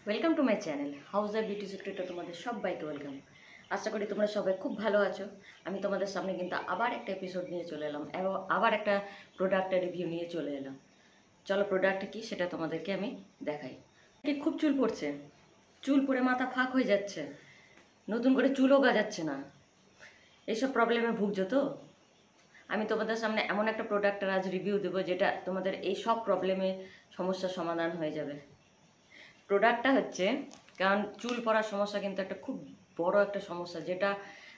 Welcome to my channel house the beauty সিক্রেটে তোমাদের সবাইকে ওয়েলকাম। আশা করি তোমরা সবাই খুব ভালো আছো। আমি তোমাদের সামনে কিন্তু আবার একটা এপিসোড নিয়ে চলে এলাম এবং আবার একটা প্রোডাক্টের রিভিউ নিয়ে চলে এলাম। চলো প্রোডাক্ট কি সেটা তোমাদেরকে আমি দেখাই। কি খুব চুল পড়ছে, চুল পড়ে মাথা ফাঁক হয়ে যাচ্ছে, নতুন করে চুলও গজাচ্ছে না, এইসব প্রবলেমে ভুগছো তো? আমি তোমাদের সামনে এমন একটা প্রোডাক্টের আজ রিভিউ দেবো যেটা তোমাদের এই সব প্রবলেমে সমস্যার সমাধান হয়ে যাবে। প্রোডাক্টটা হচ্ছে, কারণ চুল পড়ার সমস্যা কিন্তু একটা খুব বড় একটা সমস্যা, যেটা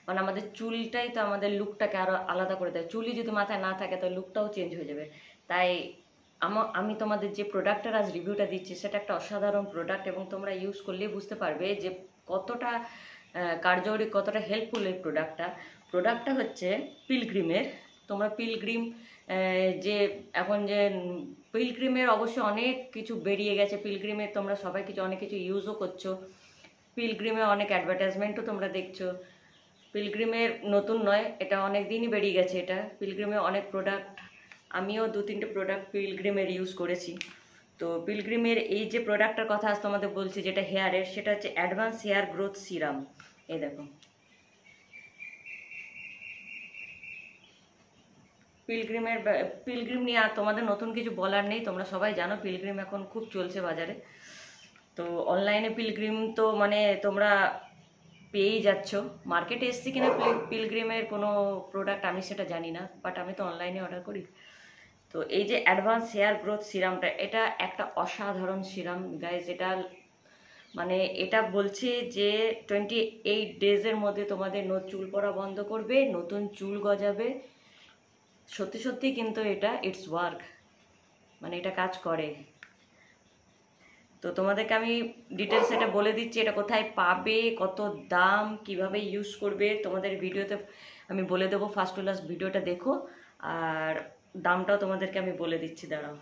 মানে আমাদের চুলটাই তো আমাদের লুকটাকে আরো আলাদা করে দেয়। চুলই যদি মাথায় না থাকে তো লুকটাও চেঞ্জ হয়ে যাবে। তাই আমি তোমাদের যে প্রোডাক্টের আজ রিভিউটা দিচ্ছি সেটা একটা অসাধারণ প্রোডাক্ট এবং তোমরা ইউজ করলেই বুঝতে পারবে যে কতটা কার্যকরী, কতটা হেল্পফুল এই প্রোডাক্টটা হচ্ছে পিলগ্রিমের। তোমরা পিলগ্রিম যে এখন যে পিলগ্রিমের অবশ্যই অনেক কিছু বেরিয়ে গেছে। পিলগ্রিমের তোমরা সবাই অনেক কিছু ইউজও করছো। পিলগ্রিমে অনেক অ্যাডভার্টাইজমেন্টও তোমরা দেখছো। পিলগ্রিমের নতুন নয়, এটা অনেক দিনই বেরিয়ে গেছে। এটা পিলগ্রিমের অনেক প্রোডাক্ট, আমিও 2-3টে প্রোডাক্ট পিলগ্রিমের ইউজ করেছি। তো পিলগ্রিমের এই যে প্রোডাক্টটার কথা আজ তোমাদের বলছি, যেটা হেয়ারের, সেটা হচ্ছে অ্যাডভান্স হেয়ার গ্রোথ সিরাম। এই দেখো, পিলগ্রিম নিয়ে আর তোমাদের নতুন কিছু বলার নেই। তোমরা সবাই জানো পিলগ্রিম এখন খুব চলছে বাজারে। তো অনলাইনে পিলগ্রিম তো মানে তোমরা পেয়েই যাচ্ছ। মার্কেটে এসছি কিনা পিলগ্রিমের কোনো প্রোডাক্ট আমি সেটা জানি না, বাট আমি তো অনলাইনে অর্ডার করি। তো এই যে অ্যাডভান্স হেয়ার গ্রোথ সিরামটা, এটা একটা অসাধারণ সিরাম গাইজ। এটা মানে এটা বলছে যে 28 ডেজের মধ্যে তোমাদের চুল পড়া বন্ধ করবে, নতুন চুল গজাবে। সত্যি সত্যি কিন্তু এটা ইটস ওয়ার্ক, মানে এটা কাজ করে। তো তোমাদেরকে আমি ডিটেলস এটা বলে দিচ্ছি, এটা কোথায় পাবে, কত দাম, কিভাবে ইউজ করবে, তোমাদের ভিডিওতে আমি বলে দেবো। ফার্স্ট টু লাস্ট ভিডিওটা দেখো, আর দামটাও তোমাদেরকে আমি বলে দিচ্ছি, দাঁড়াও।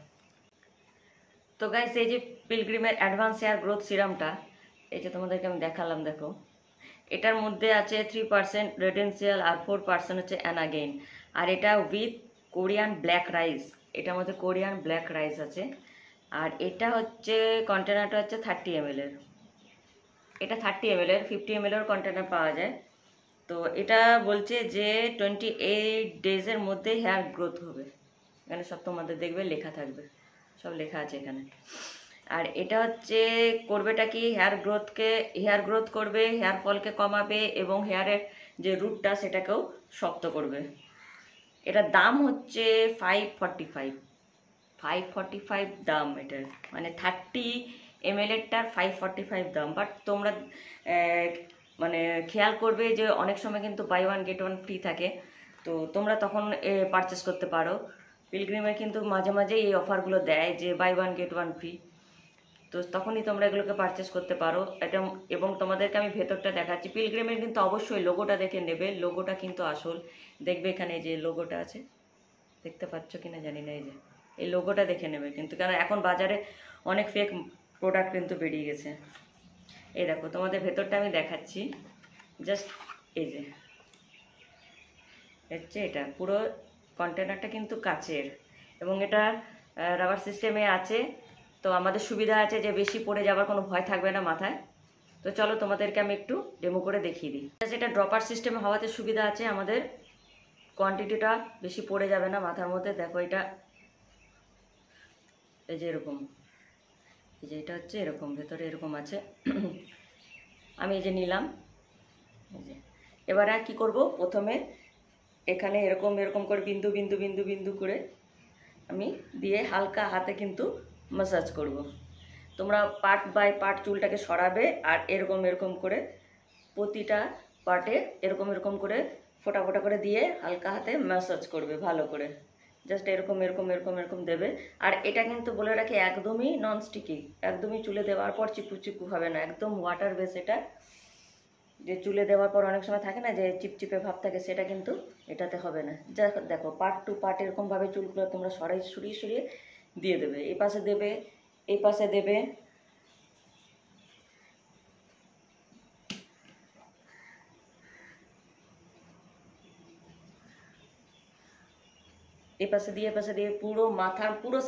তো গাইস, এই যে পিলগ্রিমের অ্যাডভান্স হেয়ার গ্রোথ সিরামটা, এই যে তোমাদেরকে আমি দেখালাম, দেখো। এটার মধ্যে আছে 3% রেডেন্সিয়াল আর 4% হচ্ছে অ্যানাগেইন। আর এটা উইথ কোরিয়ান ব্ল্যাক রাইস, এটার মধ্যে কোরিয়ান ব্ল্যাক রাইস আছে। আর এটা হচ্ছে কন্টেনারটা হচ্ছে 30 ml এর। এটা 30 ml এর, 50 ml এর কন্টেনার পাওয়া যায়। তো এটা বলছে যে 28 ডেজের মধ্যে হেয়ার গ্রোথ হবে। এখানে সব তোমাদের দেখবে লেখা থাকবে, সব লেখা আছে এখানে। আর এটা হচ্ছে করবেটা কি, হেয়ার গ্রোথ করবে, হেয়ার ফলকে কমাবে এবং হেয়ারের যে রুটটা সেটাকেও শক্ত করবে। এটার দাম হচ্ছে 545, 545 দাম এটার, মানে 30 ml এরটার 545 দাম। বাট তোমরা মানে খেয়াল করবে যে অনেক সময় কিন্তু buy one get one free থাকে, তো তোমরা তখন পারচেস করতে পারো। পিলগ্রিমের কিন্তু মাঝে মাঝে এই অফারগুলো দেয় যে buy one get one free, তো তখনই তোমরা এগুলোকে পারচেস করতে পারো। এটা এবং তোমাদেরকে আমি ভেতরটা দেখাচ্ছি। পিলগ্রিমের কিন্তু অবশ্যই লোগোটা দেখে নেবে, লোগোটা কিন্তু আসল। দেখবে এখানে যে লোগোটা আছে, দেখতে পাচ্ছ কিনা জানি না, এই যে এই লোগোটা দেখে নেবে কিন্তু, কারণ এখন বাজারে অনেক ফেক প্রোডাক্ট কিন্তু বেরিয়ে গেছে। এই দেখো তোমাদের ভেতরটা আমি দেখাচ্ছি, জাস্ট এই যে হচ্ছে এটা পুরো কন্টেনারটা কিন্তু কাচের এবং এটা রাবার সিস্টেমে আছে। তো আমাদের সুবিধা আছে যে বেশি পড়ে যাওয়ার কোনো ভয় থাকবে না মাথায়। তো চলো তোমাদেরকে আমি একটু ডেমো করে দেখিয়ে দিই। এটা ড্রপার সিস্টেমে হওয়াতে সুবিধা আছে আমাদের, কোয়ান্টিটিটা বেশি পড়ে যাবে না মাথার মধ্যে। দেখো এটা এই যে এরকম, এই যে এটা হচ্ছে এরকম, ভেতরে এরকম আছে। আমি এই যে নিলাম, এই যে এবারে কি করব, প্রথমে এখানে এরকম এরকম করে বিন্দু বিন্দু বিন্দু বিন্দু করে আমি দিয়ে হালকা হাতে কিন্তু ম্যাসাজ করব। তোমরা পার্ট বাই পার্ট চুলটাকে সরাবে আর এরকম এরকম করে প্রতিটা পার্টে এরকম এরকম করে ফোঁটা ফোঁটা করে দিয়ে হালকা হাতে ম্যাসাজ করবে ভালো করে। জাস্ট এরকম এরকম এরকম এরকম দেবে। আর এটা কিন্তু বলে রাখি একদমই নন স্টিকি, একদমই চুলে দেওয়ার পর চিপু চিপু হবে না, একদম ওয়াটার বেস। এটা যে চুলে দেওয়ার পর অনেক সময় থাকে না যে চিপচিপে ভাব থাকে, সেটা কিন্তু এটাতে হবে না। যা দেখো পার্ট টু পার্ট এরকমভাবে চুলগুলো তোমরা সরিয়ে সরিয়ে দিয়ে দেবে, এই পাশে দেবে, এই পাশে দেবে, এপাশে দিয়ে পুরো মাথার পুরো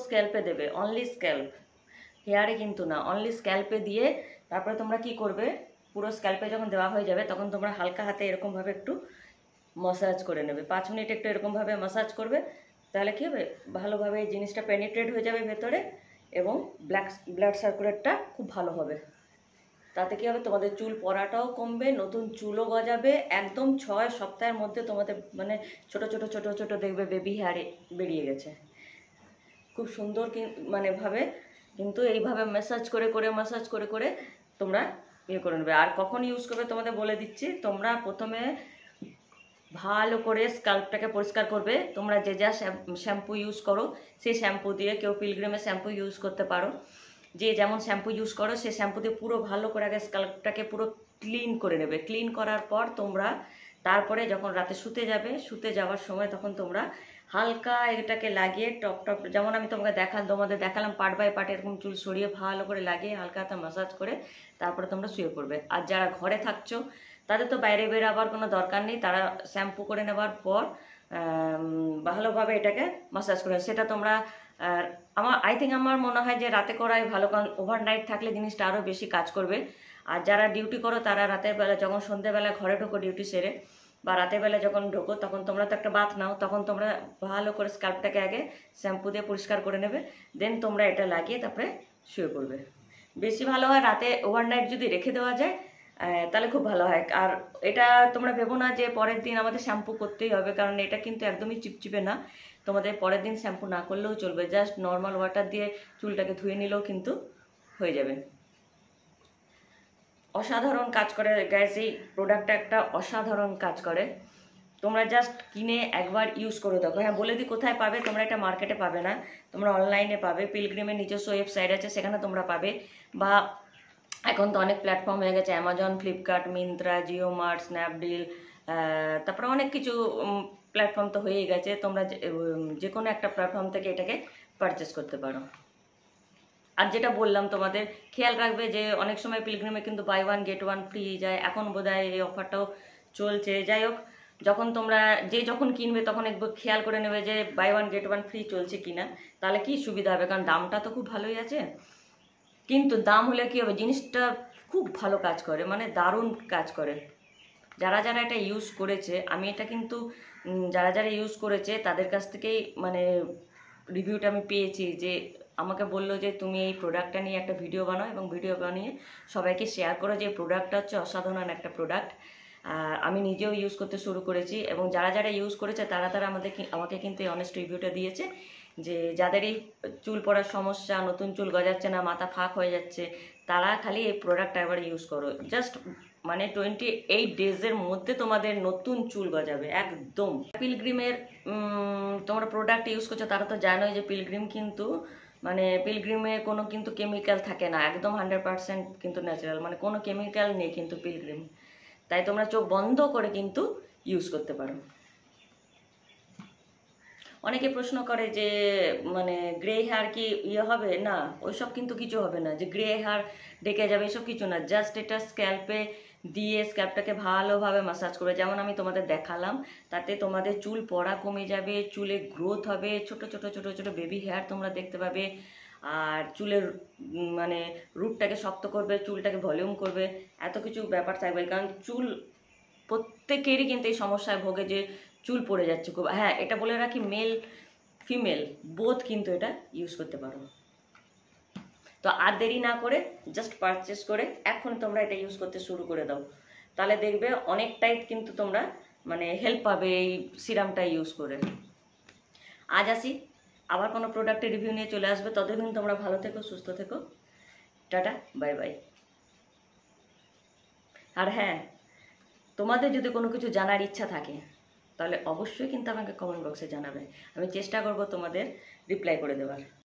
স্ক্যাল্পে দেবে, অনলি স্ক্যাল্প। হেয়ারে কিন্তু না, অনলি স্ক্যাল্পে দিয়ে তারপরে তোমরা কি করবে, পুরো স্ক্যাল্পে যখন দেওয়া হয়ে যাবে তখন তোমরা হালকা হাতে এরকমভাবে একটু মাসাজ করে নেবে, 5 মিনিট একটু এরকমভাবে মাসাজ করবে। তাহলে কী হবে, ভালোভাবে এই জিনিসটা পেনিট্রেট হয়ে যাবে ভেতরে এবং ব্লাড সার্কুলেটটা খুব ভালো হবে। তাতে কী হবে, তোমাদের চুল পড়াটাও কমবে, নতুন চুলও গজাবে। একদম 6 সপ্তাহের মধ্যে তোমাদের মানে ছোট ছোট ছোট ছোট দেখবে বেবি হেয়ারে বেরিয়ে গেছে খুব সুন্দর মানে ভাবে। কিন্তু এইভাবে মাসাজ করে করে তোমরা ইয়ে করে নেবে। আর কখন ইউজ করবে তোমাদের বলে দিচ্ছি। তোমরা প্রথমে ভালো করে স্কাল্পটাকে পরিষ্কার করবে। তোমরা যে যা শ্যাম্পু ইউজ করো সেই শ্যাম্পু দিয়ে, কেউ পিলগ্রিমের শ্যাম্পু ইউজ করতে পারো, যে যেমন শ্যাম্পু ইউজ করো সেই শ্যাম্পু দিয়ে পুরো ভালো করে আগে স্কাল্পটাকে পুরো ক্লিন করে নেবে। ক্লিন করার পর তোমরা তারপরে যখন রাতে শুতে যাবে, শুতে যাওয়ার সময় তখন তোমরা হালকা এটাকে লাগিয়ে টপ টপ, যেমন আমি তোমাদের দেখালাম পার্ট বাই পার্ট, এরকম চুল সরিয়ে ভালো করে লাগিয়ে হালকা হাতে মাসাজ করে তারপরে তোমরা শুয়ে পড়বে। আর যারা ঘরে থাকছো তাদের তো বাইরে বেরাবার কোনো দরকার নেই, তারা শ্যাম্পু করে নেওয়ার পর ভালোভাবে এটাকে মাসাজ করে, সেটা তোমরা আমার মনে হয় যে রাতে করাই ভালো, কারণ ওভারনাইট থাকলে জিনিসটা আরও বেশি কাজ করবে। আর যারা ডিউটি করো তারা রাতের বেলা যখন সন্ধ্যেবেলা ঘরে ঢোকো ডিউটি সেরে, বা রাতের বেলা যখন ঢোকো তখন তোমরা তো একটা বাথ নাও, তখন তোমরা ভালো করে স্কাল্পটাকে আগে শ্যাম্পু দিয়ে পরিষ্কার করে নেবে, দেন তোমরা এটা লাগিয়ে তারপরে শুয়ে পড়বে। বেশি ভালো হয় রাতে ওভারনাইট যদি রেখে দেওয়া যায় তাহলে খুব ভালো হয়। আর এটা তোমরা ভেবো না যে পরের দিন আমাদের শ্যাম্পু করতেই হবে, কারণ এটা কিন্তু একদমই চিপচিপে না। তোমাদের পরের দিন শ্যাম্পু না করলেও চলবে, জাস্ট নর্মাল ওয়াটার দিয়ে চুলটাকে ধুয়ে নিলেও কিন্তু হয়ে যাবে। অসাধারণ কাজ করে গাইস, এই প্রোডাক্টটা একটা অসাধারণ কাজ করে। তোমরা জাস্ট কিনে একবার ইউজ করে দেখো। হ্যাঁ বলে দিই কোথায় পাবে, তোমরা এটা মার্কেটে পাবে না, তোমরা অনলাইনে পাবে। পিলগ্রিমের নিজস্ব ওয়েবসাইট আছে, সেখানে তোমরা পাবে, বা এখন তো অনেক প্ল্যাটফর্ম হয়ে গেছে, Amazon, Flipkart, Myntra, Jio mart, Snapdeal, তারপরে অনেক কিছু প্ল্যাটফর্ম তো হয়েই গেছে। তোমরা যে কোনো একটা প্ল্যাটফর্ম থেকে এটাকে পারচেস করতে পারো। আর যেটা বললাম তোমাদের খেয়াল রাখবে যে অনেক সময় পিলগ্রিমে কিন্তু buy one get one free যায়, এখন বোধহয় এই অফারটাও চলছে। যাই হোক, যখন তোমরা যখন কিনবে তখন একবার খেয়াল করে নেবে যে buy one get one free চলছে কিনা, তাহলে কি সুবিধা হবে, কারণ দামটা তো খুব ভালোই আছে। কিন্তু দাম হলে কি হবে, জিনিসটা খুব ভালো কাজ করে, মানে দারুণ কাজ করে। যারা যারা এটা ইউজ করেছে, আমি এটা কিন্তু যারা যারা ইউজ করেছে তাদের কাছ থেকেই মানে রিভিউটা আমি পেয়েছি, যে আমাকে বললো যে তুমি এই প্রোডাক্টটা নিয়ে একটা ভিডিও বানাও এবং ভিডিও বানিয়ে সবাইকে শেয়ার করো, যে প্রোডাক্টটা হচ্ছে অসাধারণ একটা প্রোডাক্ট। আমি নিজেও ইউজ করতে শুরু করেছি, এবং যারা যারা ইউজ করেছে তারা আমাকে কিন্তু এই অনেস্ট রিভিউটা দিয়েছে, যে যাদের এই চুল পড়ার সমস্যা, নতুন চুল গজাচ্ছে না, মাথা ফাঁক হয়ে যাচ্ছে, তারা খালি এই প্রোডাক্টটা একবার ইউজ করো। জাস্ট মানে 28 ডেজের মধ্যে তোমাদের নতুন চুল গজাবে একদম। পিলগ্রিমের তোমরা প্রোডাক্ট ইউজ করছো, তারা তো জানোই যে পিলগ্রিম কিন্তু মানে পিলগ্রিমে কোনো কিন্তু কেমিক্যাল থাকে না, একদম 100% কিন্তু ন্যাচারাল, মানে কোনো কেমিক্যাল নেই কিন্তু পিলগ্রিম। তাই তোমরা চোখ বন্ধ করে কিন্তু ইউজ করতে পারো। অনেকে প্রশ্ন করে যে মানে গ্রে হেয়ার কি ইয়ে হবে, না ওইসব কিন্তু কিছু হবে না, যে গ্রে হেয়ার ডেকে যাবে এসব কিছু না। জাস্ট এটা স্ক্যাল্পে দিয়ে স্ক্যাল্পটাকে ভালোভাবে মাসাজ করে, যেমন আমি তোমাদের দেখালাম, তাতে তোমাদের চুল পড়া কমে যাবে, চুলে গ্রোথ হবে, ছোট ছোট ছোট ছোট বেবি হেয়ার তোমরা দেখতে পাবে। আর চুলের মানে রুটটাকে শক্ত করবে, চুলটাকে ভলিউম করবে, এত কিছু ব্যাপার থাকবে। কারণ চুল প্রত্যেকেরই কিন্তু এই সমস্যায় ভোগে যে চুল পড়ে যাচ্ছে খুব। হ্যাঁ এটা বলে রাখি, মেল ফিমেল বোথ কিন্তু এটা ইউজ করতে পারো। তো আর দেরি না করে জাস্ট পারচেস করে এখন তোমরা এটা ইউজ করতে শুরু করে দাও, তাহলে দেখবে অনেকটাই কিন্তু তোমরা মানে হেল্প পাবে এই সিরামটা ইউজ করে। আজ আসি, আবার কোনো প্রোডাক্টের রিভিউ নিয়ে চলে আসবে, ততদিন তোমরা ভালো থেকো, সুস্থ থেকো, টাটা, বাই বাই। আর হ্যাঁ, তোমাদের যদি কোনো কিছু জানার ইচ্ছা থাকে তাহলে অবশ্যই কিন্তু আমাকে কমেন্ট বক্সে জানাবে, আমি চেষ্টা করব তোমাদের রিপ্লাই করে দেওয়ার।